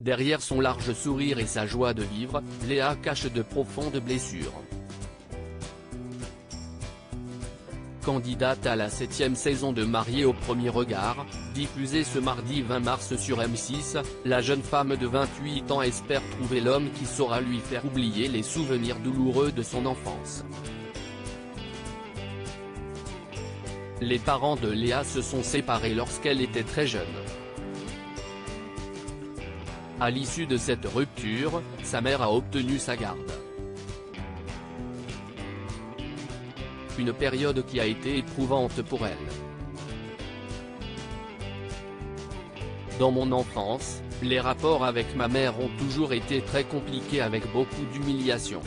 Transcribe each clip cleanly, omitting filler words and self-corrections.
Derrière son large sourire et sa joie de vivre, Léa cache de profondes blessures. Candidate à la 7e saison de Mariée au premier regard, diffusée ce mardi 20 mars sur M6, la jeune femme de 28 ans espère trouver l'homme qui saura lui faire oublier les souvenirs douloureux de son enfance. Les parents de Léa se sont séparés lorsqu'elle était très jeune. À l'issue de cette rupture, sa mère a obtenu sa garde. Une période qui a été éprouvante pour elle. Dans mon enfance, les rapports avec ma mère ont toujours été très compliqués avec beaucoup d'humiliation,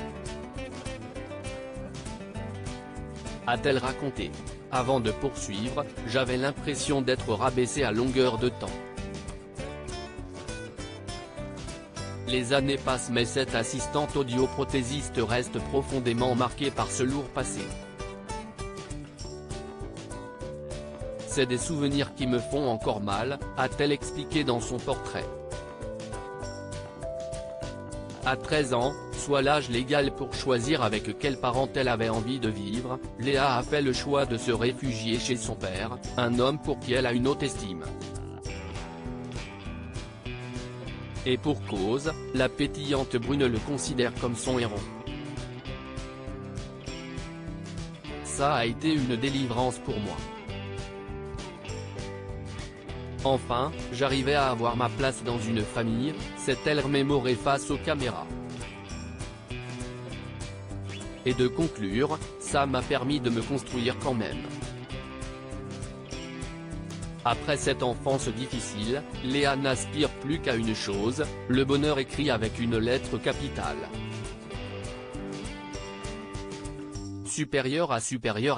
a-t-elle raconté. Avant de poursuivre, j'avais l'impression d'être rabaissée à longueur de temps. Les années passent mais cette assistante audioprothésiste reste profondément marquée par ce lourd passé. C'est des souvenirs qui me font encore mal, a-t-elle expliqué dans son portrait. À 13 ans, soit l'âge légal pour choisir avec quel parent elle avait envie de vivre, Léa a fait le choix de se réfugier chez son père, un homme pour qui elle a une haute estime. Et pour cause, la pétillante brune le considère comme son héros. Ça a été une délivrance pour moi. Enfin, j'arrivais à avoir ma place dans une famille, s'est-elle remémorée face aux caméras. Et de conclure, ça m'a permis de me construire quand même. Après cette enfance difficile, Léa n'aspire plus qu'à une chose, le bonheur écrit avec une lettre capitale. Supérieur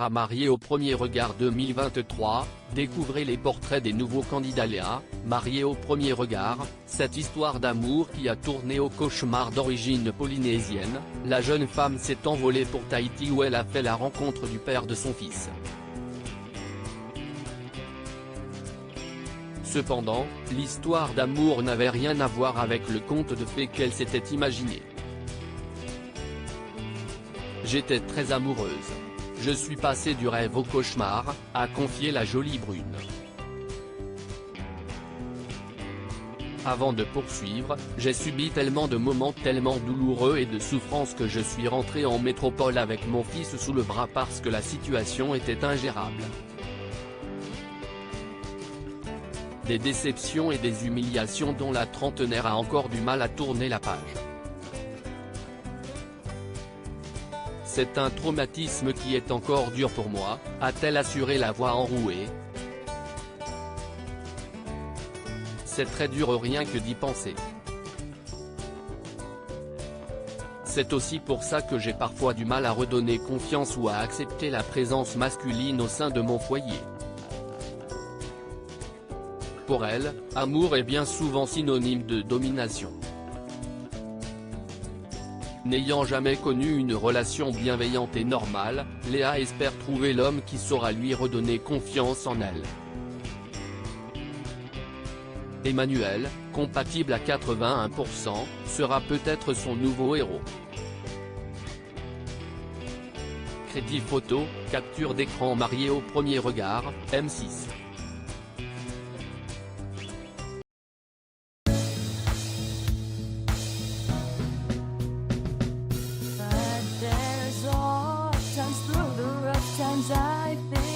à Mariée au premier regard 2023, découvrez les portraits des nouveaux candidats. Léa, Mariée au premier regard, cette histoire d'amour qui a tourné au cauchemar d'origine polynésienne, la jeune femme s'est envolée pour Tahiti où elle a fait la rencontre du père de son fils. Cependant, l'histoire d'amour n'avait rien à voir avec le conte de fées qu'elle s'était imaginé. J'étais très amoureuse. Je suis passée du rêve au cauchemar, a confié la jolie brune. Avant de poursuivre, j'ai subi tellement de moments tellement douloureux et de souffrances que je suis rentrée en métropole avec mon fils sous le bras parce que la situation était ingérable. Des déceptions et des humiliations dont la trentenaire a encore du mal à tourner la page. C'est un traumatisme qui est encore dur pour moi, a-t-elle assuré la voix enrouée. C'est très dur rien que d'y penser. C'est aussi pour ça que j'ai parfois du mal à redonner confiance ou à accepter la présence masculine au sein de mon foyer. Pour elle, amour est bien souvent synonyme de domination. N'ayant jamais connu une relation bienveillante et normale, Léa espère trouver l'homme qui saura lui redonner confiance en elle. Emmanuel, compatible à 81%, sera peut-être son nouveau héros. Crédit photo, capture d'écran. Mariée au premier regard, M6. Times through the rough times I think